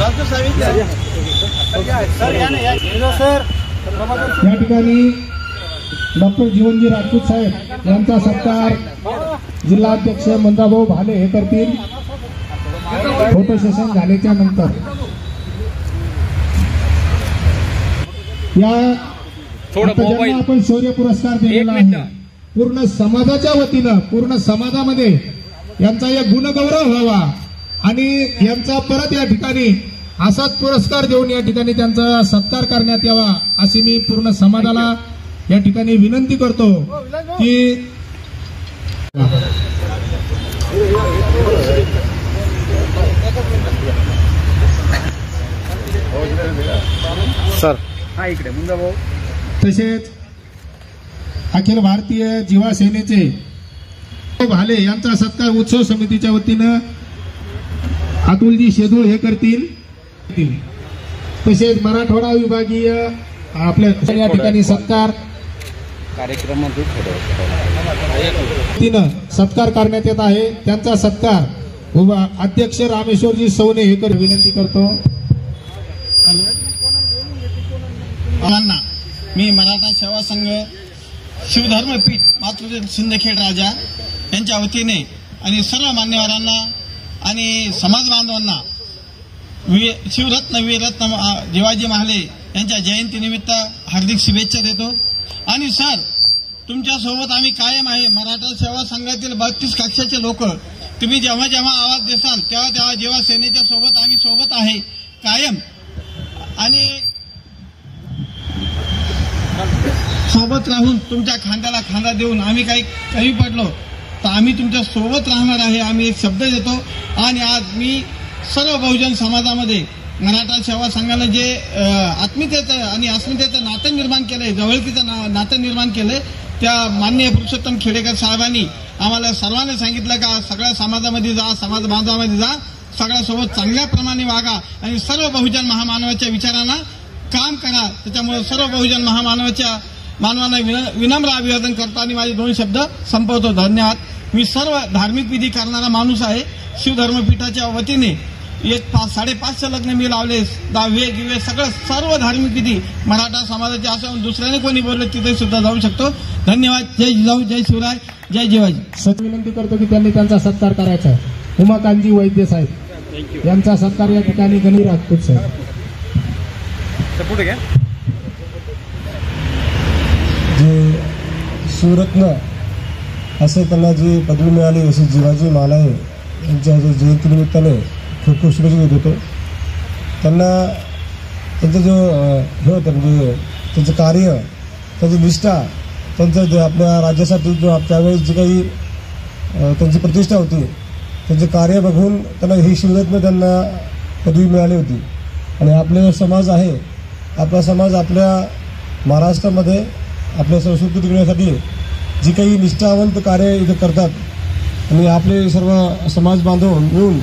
या ठिकाणी डॉक्टर जीवनजी राजपूत साहेब यांचा सत्कार जिल्हाध्यक्ष मंदाभाऊ भाले हे करतील फोटो सेशन झाल्याच्या नंतर। या ज्यांना आपण शौर्य पुरस्कार दिलेला आहे पूर्ण समाजाच्या वतीनं पूर्ण समाजामध्ये यांचा एक गुणगौरव व्हावा आणि यांचा परत या ठिकाणी असाच पुरस्कार देऊन या ठिकाणी त्यांचा सत्कार करण्यात यावा अशी मी पूर्ण समाजाला या ठिकाणी विनंती करतो की सर हा इकडे मुंदा भाऊ। तसेच अखिल भारतीय जीवा सेनेचे भाले यांचा सत्कार उत्सव समितीच्या वतीनं अतुलजी शेदूळ हे करतील। तसेच मराठवाडा विभागीय आपल्या या ठिकाणी सत्कार कार्यक्रम सत्कार करण्यात येत आहे। त्यांचा सत्कार अध्यक्ष रामेश्वरजी सवने हे कर विनंती करतो। मी मराठा सेवा संघ शिवधर्मपीठ मातृ सिंदखेड राजा यांच्या वतीने आणि सर्व मान्यवरांना आणि समाज बांधवांना शिवरत्न वीररत्न जीवाजी महाले यांच्या जयंतीनिमित्त हार्दिक शुभेच्छा देतो। आणि सर तुमच्या सोबत आम्ही कायम आहे। मराठा सेवा संघातील 32 कक्षाचे लोक तुम्ही जेव्हा जेव्हा आवाज देसाल तेव्हा तेव्हा जीवा सेनेच्या सोबत आम्ही सोबत आहे कायम। आणि सोबत राहून तुमच्या खांद्याला खांदा देऊन आम्ही काही कमी पडलो तर आम्ही तुमच्या सोबत राहणार आहे आम्ही एक शब्द देतो। आणि आज मी सर्व बहुजन समाजामध्ये मराठा सेवा संघाने जे आत्मीयतेचं आणि अस्मितेचं नातं निर्माण केलंय जवळकीचं नातं निर्माण केलंय त्या माननीय पुरुषोत्तम खेडेकर साहेबांनी आम्हाला सर्वांना सांगितलं का सगळ्या समाजामध्ये जा समाज बांधवामध्ये जा सगळ्यासोबत चांगल्या प्रमाणे वागा आणि सर्व बहुजन महामानवाच्या विचारांना काम करा। त्याच्यामुळे सर्व बहुजन मानवांना विनम्र अभिवादन करतो आणि माझे 2 शब्द संपवतो। धन्यवाद। मी सर्व धार्मिक विधी करणारा माणूस आहे। शिवधर्मपीठाच्या वतीने 550 लग्न मी लावले 10 गिवे सर्व धार्मिक विधी मराठा समाजाचे असं दुसऱ्याने कोणी बोलले तिथे सुद्धा जाऊ शकतो। धन्यवाद। जय जिजाऊ जय शिवराय जय जिवाजी। विनंती करतो की त्यांनी त्यांचा सत्कार करायचा आहे। उमाकांतजी वैद्य साहेब यांचा सत्कार या ठिकाणी गणेश राजपूत साहेब पुढे घ्या। जे शिवरत्न असे त्यांना जी पदवी मिळाली अशी जीवाजी महाले यांच्या जयंतीनिमित्ताने खूप खूप शुभेच्छा देत होतो त्यांना। त्यांचं जो हे होतं म्हणजे त्यांचं कार्य त्यांची निष्ठा त्यांचं जे आपल्या राज्यासाठी जो त्यावेळेस जी काही त्यांची प्रतिष्ठा होती त्यांचे कार्य बघून त्यांना ही शिवरत्न त्यांना पदवी मिळाली होती। आणि आपले समाज आहे आपला समाज आपल्या महाराष्ट्रामध्ये आपल्या संस्कृती टिकवण्यासाठी जी काही निष्ठावंत कार्य इथे करतात आणि आपले सर्व समाज बांधव मिळून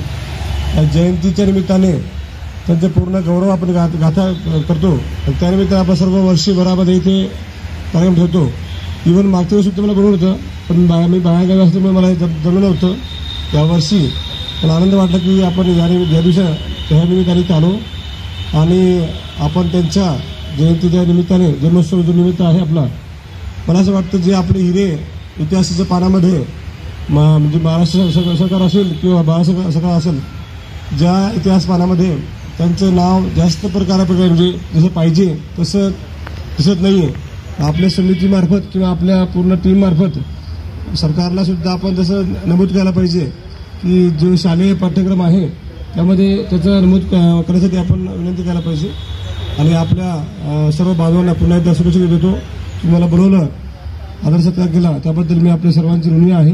जयंतीच्या निमित्ताने त्यांचे पूर्ण गौरव आपण गाथा करतो। त्यानिमित्त आपण सर्व वर्षभरामध्ये इथे कार्यक्रम ठेवतो। इव्हन मागच्या वेळेस सुद्धा मला बोलवलं होतं पण मी बाहेरगावी असल्यामुळे मला जमलं नव्हतं यावर्षी। पण आनंद वाटला की आपण या दिवशी त्या निमित्ताने इथे आलो आणि आपण त्यांच्या जयंतीच्या निमित्ताने जन्मोत्सव जो निमित्त आहे आपला मला असं वाटतं जे आपले हिरे इतिहासाच्या पानामध्ये म्हणजे महाराष्ट्र सरकार असेल किंवा बाळासाहेब सरकार असेल ज्या इतिहास पानामध्ये त्यांचं नाव जास्त प्रकारे म्हणजे जसं पाहिजे तसं दिसत नाही आहे। आपल्या समितीमार्फत किंवा आपल्या पूर्ण टीममार्फत सरकारला सुद्धा आपण तसं नमूद करायला पाहिजे की जो शालेय पाठ्यक्रम आहे त्यामध्ये त्याचं नमूद करण्यासाठी आपण विनंती करायला पाहिजे। आणि आपल्या सर्व बांधवांना पुन्हा एकदा शुभेच्छा देतो। तुम्हाला बोलवलं आदर सत्कार केला त्याबद्दल मी आपल्या सर्वांची ऋणी आहे।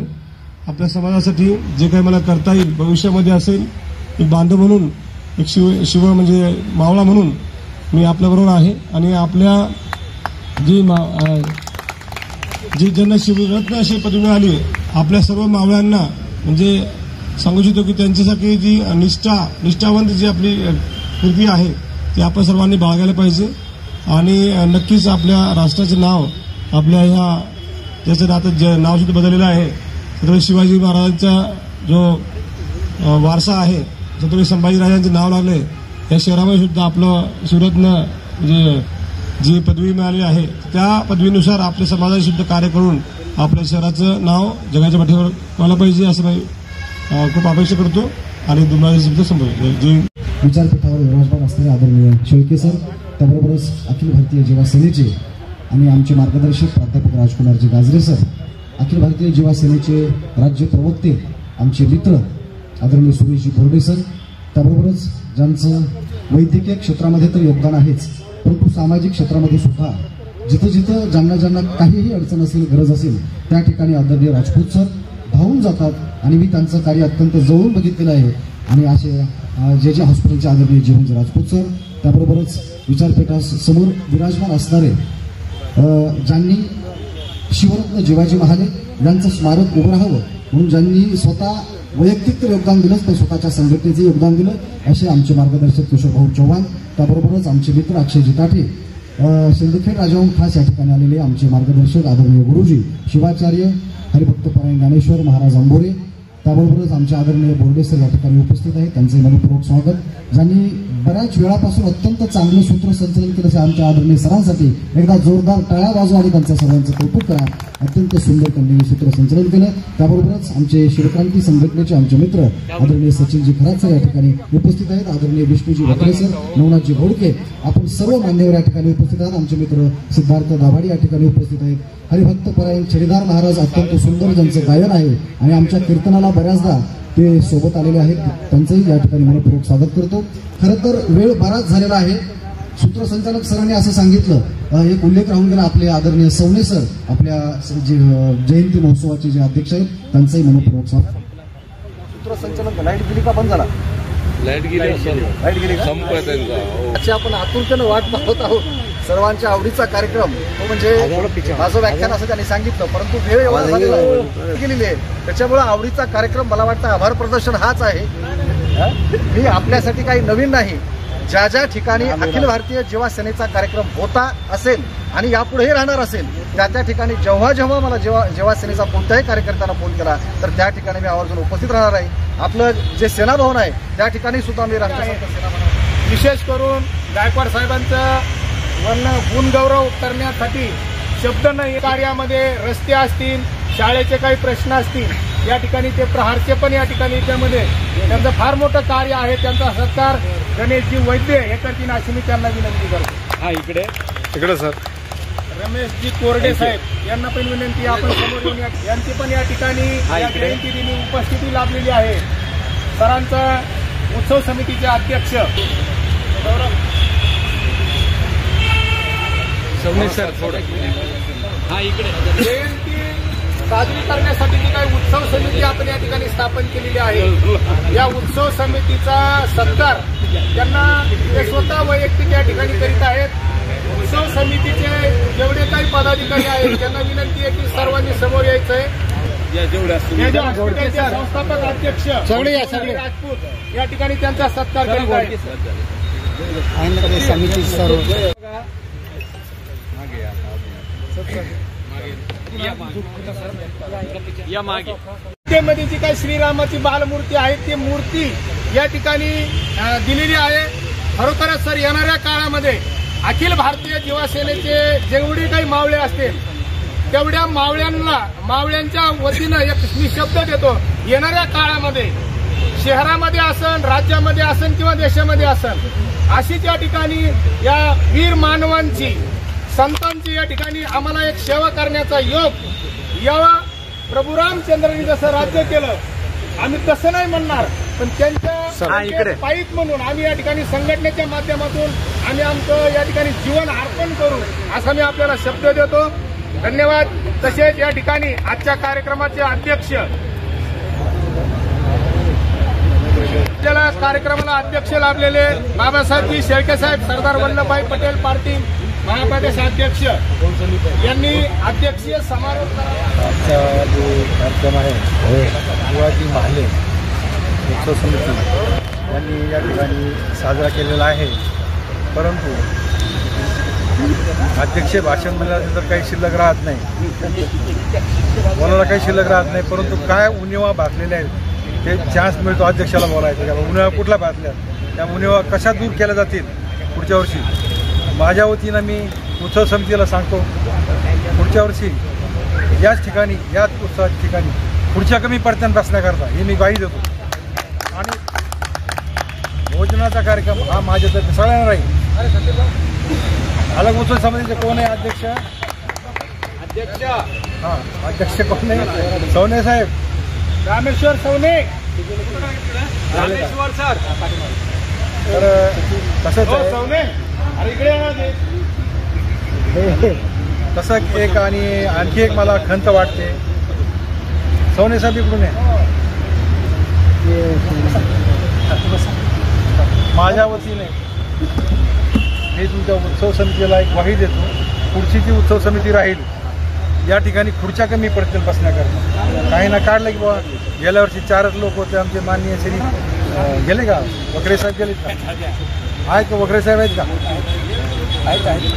आपल्या समाजासाठी जे काही मला करता येईल भविष्यामध्ये असेल एक बांधव म्हणून एक शिव म्हणजे मावळा म्हणून मी आपल्याबरोबर आहे। आणि आपल्या जी ज्यांना शिवरत्न अशी पदवी मिळाली आपल्या सर्व मावळ्यांना म्हणजे सांगू इच्छितो की त्यांच्यासाठी जी निष्ठावंत जी आपली कृती आहे ती आपण सर्वांनी बाळगायला पाहिजे। आणि नक्कीच आपल्या राष्ट्राचं नाव आपल्या ह्या ज्याचं आता नाव सुद्धा बदललेलं आहे छत्रपती शिवाजी महाराजांचा जो वारसा आहे छत्रपती संभाजीराजांचे नाव लागले या शहरामध्ये सुद्धा आपलं सुरतनं म्हणजे जी पदवी मिळाली आहे त्या पदवीनुसार आपल्या समाजाने सुद्धा कार्य करून आपल्या शहराचं नाव जगाच्या पाठीवर व्हायला पाहिजे असं मी खूप अपेक्षा करतो आणि तुम्हाला शब्द संबोधतो. जे विचारपीठावर विराजमान असलेले आदरणीय शेळके सर, त्याबरोबरच अखिल भारतीय युवा सेनेचे आणि आमचे मार्गदर्शक प्राध्यापक राजकुमारजी गाजरे सर, अखिल भारतीय युवा सेनेचे राज्य प्रवक्ते आमचे मित्र आदरणीय सुरेशजी बोर्डे सर, त्याबरोबरच ज्यांचं वैद्यकीय क्षेत्रामध्ये तर योगदान आहेच, परंतु सामाजिक क्षेत्रामध्ये सुद्धा जिथं जिथं ज्यांना काहीही अडचण असेल, गरज असेल, त्या ठिकाणी आदरणीय राजपूत सर धावून जातात आणि मी त्यांचं कार्य अत्यंत जवळून बघितलेलं आहे. आणि असे जे हॉस्पिटलचे आदरणीय जीवनजी राजपूत सर, त्याबरोबरच विचारपीठासमोर विराजमान असणारे ज्यांनी शिवरत्न जिवाजी महाले यांचं स्मारक उभं राहावं म्हणून ज्यांनी स्वतः वैयक्तिक तर योगदान दिलंच तर स्वतःच्या संघटनेचे योगदान दिलं, असे आमचे मार्गदर्शक किशोरभाऊ चव्हाण, त्याबरोबरच आमचे मित्र अक्षयजी ताठे, सिंदखेड राजाहून खास या ठिकाणी आलेले आमचे मार्गदर्शक आदरणीय गुरुजी शिवाचार्य हरिभक्तपरायण ज्ञानेश्वर महाराज आंबोरे, त्याबरोबरच आमचे आदरणीय बोर्डे सर या ठिकाणी उपस्थित आहेत, त्यांचे मनपूर्वक स्वागत. ज्यांनी बऱ्याच वेळापासून अत्यंत चांगलं सूत्रसंचलन केलं असे आमच्या आदरणीय सरांसाठी एकदा जोरदार टाळ्या वाजवा आणि त्यांच्या सर्वांचं कौतुक करा. अत्यंत सुंदर त्यांनी सूत्रसंचलन केलं. त्याबरोबरच आमचे शिवक्रांती संघटनेचे आमचे मित्र आदरणीय सचिनजी खरात सर या ठिकाणी उपस्थित आहेत, आदरणीय विष्णूजी वक्रे सर, नवनाथजी घोडके, आपण सर्व मान्यवर या ठिकाणी उपस्थित आहात. आमचे मित्र सिद्धार्थ दाभाडी या ठिकाणी उपस्थित आहेत. हरिभक्तपरायण श्रीधार महाराज अत्यंत सुंदर ज्यांचं गायन आहे आणि आमच्या कीर्तनाला बऱ्याचदा ते सोबत आलेले आहेत, त्यांचंही या ठिकाणी मनपूर्वक स्वागत करतो. खरं तर वेळ बराच झालेला आहे. सूत्रसंचालक सरांनी असं सांगितलं, एक उल्लेख राहून गेला, आपले आदरणीय सवणे सर आपल्या जयंती महोत्सवाचे जे अध्यक्ष आहेत त्यांचंही मनपूर्वक स्वागत. सूत्रसंचालक लाईट गेली का बंद झाला? लाईट गेली का? आपण आतुरतेनं वाट पाहत आहोत. सर्वांच्या आवडीचा कार्यक्रम तो म्हणजे माझं व्याख्यान असं त्यांनी सांगितलं, परंतु वेळ एवढा गेलेली आहे, त्याच्यामुळे आवडीचा कार्यक्रम मला वाटतं आभार प्रदर्शन हाच आहे. मी आपल्यासाठी काही नवीन नाही. ज्या ज्या ठिकाणी अखिल भारतीय युवा सेनेचा कार्यक्रम होता असेल आणि यापुढेही राहणार असेल त्या त्या ठिकाणी जेव्हा जेव्हा मला युवा सेनेचा कोणत्याही कार्यकर्त्यांना फोन केला तर त्या ठिकाणी मी आवर्जून उपस्थित राहणार आहे. आपलं जे सेना भवन आहे त्या ठिकाणी सुद्धा मी राष्ट्रसंत सेना भवन विशेष करून गायकवाड साहेबांचं गुणगौरव करण्यासाठी शब्द नाही. कार्यामध्ये रस्ते असतील, शाळेचे काही प्रश्न असतील, या ठिकाणी ते प्रहारचे पण या ठिकाणी त्यामध्ये त्यांचं फार मोठं कार्य आहे. त्यांचा सत्कार गणेशजी वैद्य हे करतील अशी मी त्यांना विनंती करतो. हा इकडे सर रमेशजी कोरडे साहेब यांना पण विनंती, आपण समोर येऊन यांची पण या ठिकाणी जयंती दिनी उपस्थिती लाभलेली आहे. सरांचा उत्सव समितीचे अध्यक्ष जयंती साजरी करण्यासाठी जी काही उत्सव समिती आपण या ठिकाणी स्थापन केलेली आहे, या उत्सव समितीचा सत्कार त्यांना ते स्वतः वैयक्तिक या ठिकाणी करीत आहेत. उत्सव समितीचे जेवढे काही पदाधिकारी आहेत त्यांना विनंती आहे की सर्वांनी समोर यायचंय. संस्थापक अध्यक्ष राजपूत या ठिकाणी त्यांचा सत्कार करीत आहेत. मध्ये जी काही श्रीरामाची बालमूर्ती आहे ती मूर्ती या ठिकाणी दिलेली आहे. खरोखरच सर येणाऱ्या काळामध्ये अखिल भारतीय युवा सेनेचे जेवढे काही मावळे असतील तेवढ्या मावळ्यांच्या वतीनं एक मी शब्द देतो, येणाऱ्या काळामध्ये शहरामध्ये असन, राज्यामध्ये असन किंवा देशामध्ये असन, अशीच या ठिकाणी या वीर मानवांची संतांची या ठिकाणी आम्हाला एक सेवा करण्याचा योग या प्रभू रामचंद्रांनी जसं राज्य केलं, आम्ही तसं नाही म्हणणार, पण त्यांच्या पायीक म्हणून आम्ही या ठिकाणी संघटनेच्या माध्यमातून आम्ही आमचं या ठिकाणी जीवन अर्पण करू असा मी आपल्याला शब्द देतो. धन्यवाद. तसेच या ठिकाणी आजच्या कार्यक्रमाचे अध्यक्ष कार्यक्रमाला अध्यक्ष लाभलेले बाबासाहेबजी शेळके साहेब, सरदार वल्लभभाई पटेल पार्टी महाप्रदेश अध्यक्ष यांनी अध्यक्षीय समारोप आजचा जो कार्यक्रम आहे शिवाजी महाले उत्सव समिती यांनी या ठिकाणी साजरा केलेला आहे. परंतु अध्यक्ष भाषण म्हणल्यानंतर काही शिल्लक राहत नाही, बोलायला काही शिल्लक राहत नाही. परंतु काय उणिवा भासलेल्या आहेत ते चान्स मिळतो अध्यक्षाला बोलायचं. उणिवा कुठला भासल्या त्या उणिवा कशा दूर केल्या जातील पुढच्या वर्षी, माझ्या वतीनं मी उत्सव समितीला सांगतो, पुढच्या वर्षी याच ठिकाणी, याच उत्सवाच्या ठिकाणी पुढच्या कमी पडत्यान बसण्याकरता ही मी ग्वाही देतो. आणि भोजनाचा कार्यक्रम हा माझ्यातर्फे सगळ्यांना राहील. अलग उत्सव समितीचे कोण आहे अध्यक्ष? हां, अध्यक्ष कोण आहे? सवने साहेब, रामेश्वर सवने, रामेश्वर सर. तर तसंच तसं एक आणि आणखी एक मला खंत वाटते. सवने साहेब इकडून आहे. माझ्या वतीने मी तुमच्या उत्सव समितीला एक ग्वाही देतो, पुढची जी उत्सव समिती राहील या ठिकाणी खुर्च्या कमी पडतील बसण्याकरता. काही ना काढलं की बाबा गेल्या वर्षी 4च लोक होते आमचे माननीय श्री गेले का? वगैरे साहेब गेलेत का? आहे का? वगैरे साहेब आहेत का? आहेत.